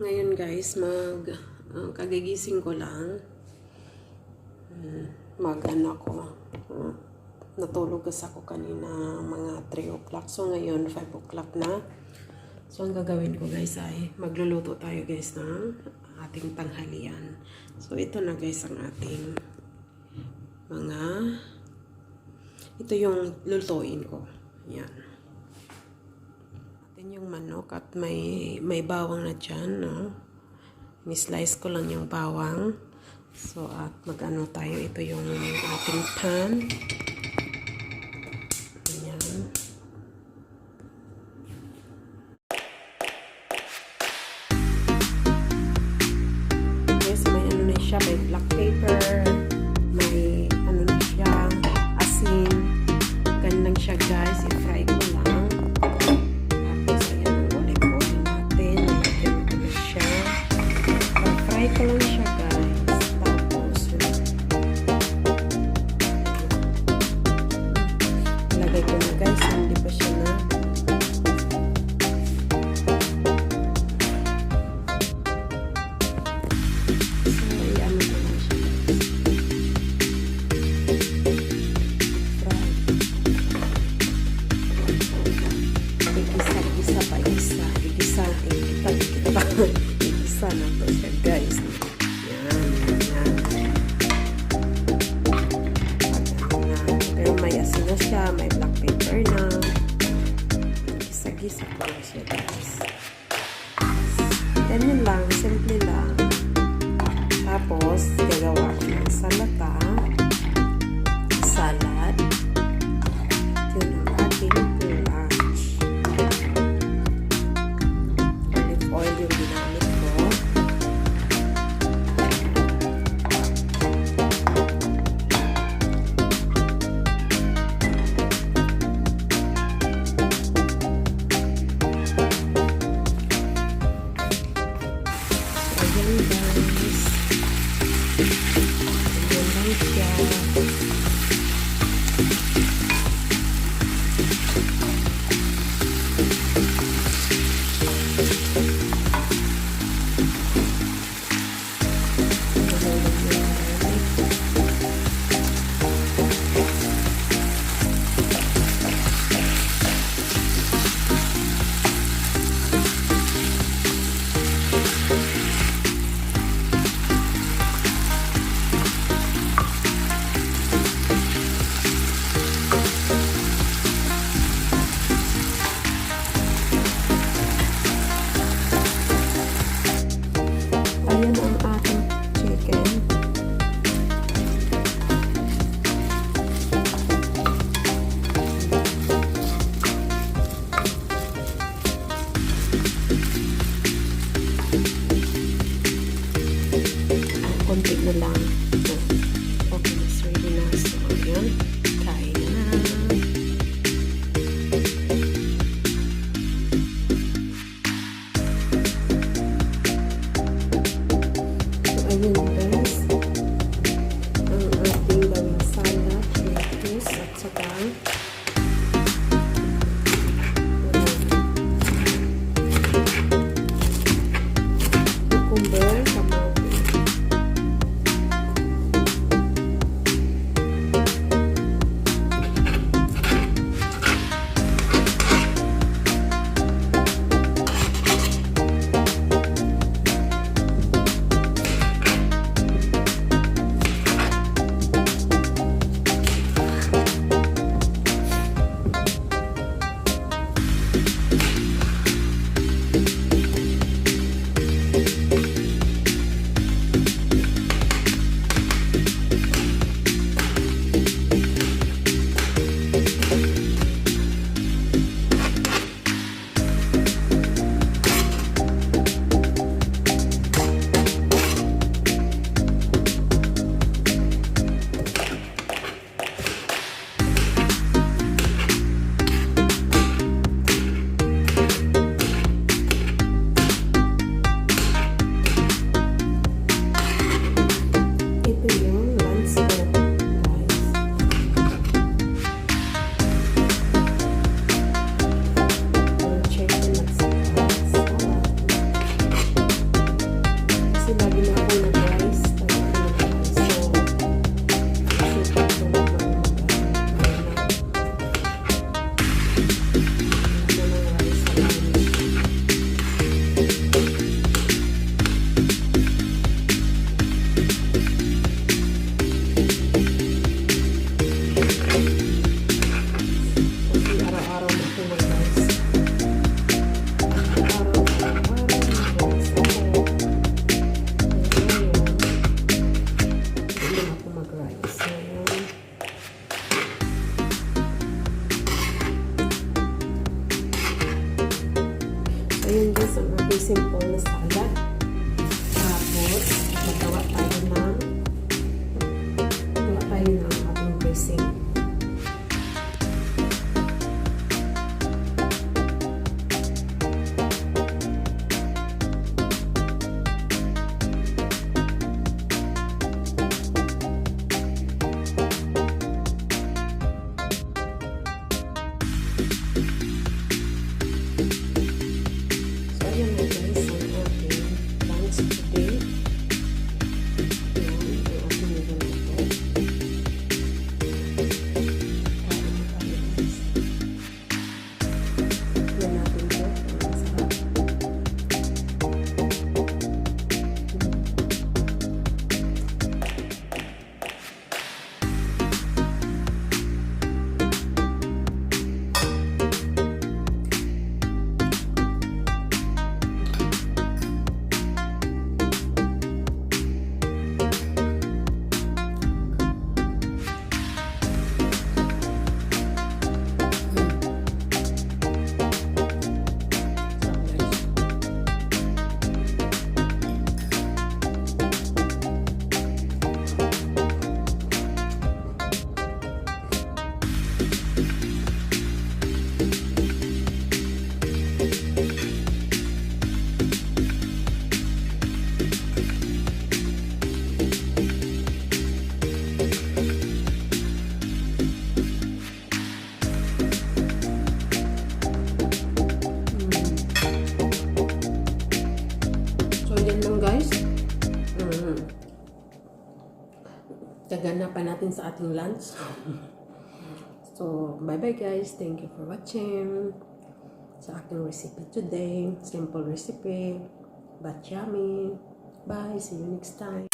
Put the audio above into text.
Ngayon guys, kagigising ko lang. Mag-ano ko. Natulog kasi ako kanina mga 3 o'clock. So ngayon, 5 o'clock na. So ang gagawin ko guys ay magluluto tayo guys ng ating tanghalian. So ito na guys ang ating ito yung lutuin ko. Yan. Atin yung manok at may bawang na dyan, no? Ni-slice ko lang yung bawang. So at mag-ano tayo, ito yung ating pan. Ayan. Yes, may ano na siya, may black pepper, may ano na siya, asin. Ganun lang siya guys, i-fry ko lang. Tapos ayan ang olive oil natin, nilagyan ko na siya. Fry ko lang siya guys. Tapos ilagay ko na guys, hindi pa siya na igisa na to siya guys. Yan. Pero may asin na siya, may black pepper na. Gisa-gisa ko na siya guys. Ganyan lang, simple lang. Tapos gagawa ko ng salata, salad. Yun ang ating lunch. Olive oil yung ginamit ko. Ayan guys. Ayan lang siya. Ayan ang ating chicken. Konti na lang. Okay, it's ready na. So, ayan. Kain na. Ayun guys, ang ating gawing salad, lettuce at saka cucumber, kamatis. yan lang guys. Gagana pa natin sa ating lunch. So, bye-bye guys. Thank you for watching sa aking recipe today. Simple recipe, but yummy. Bye. See you next time.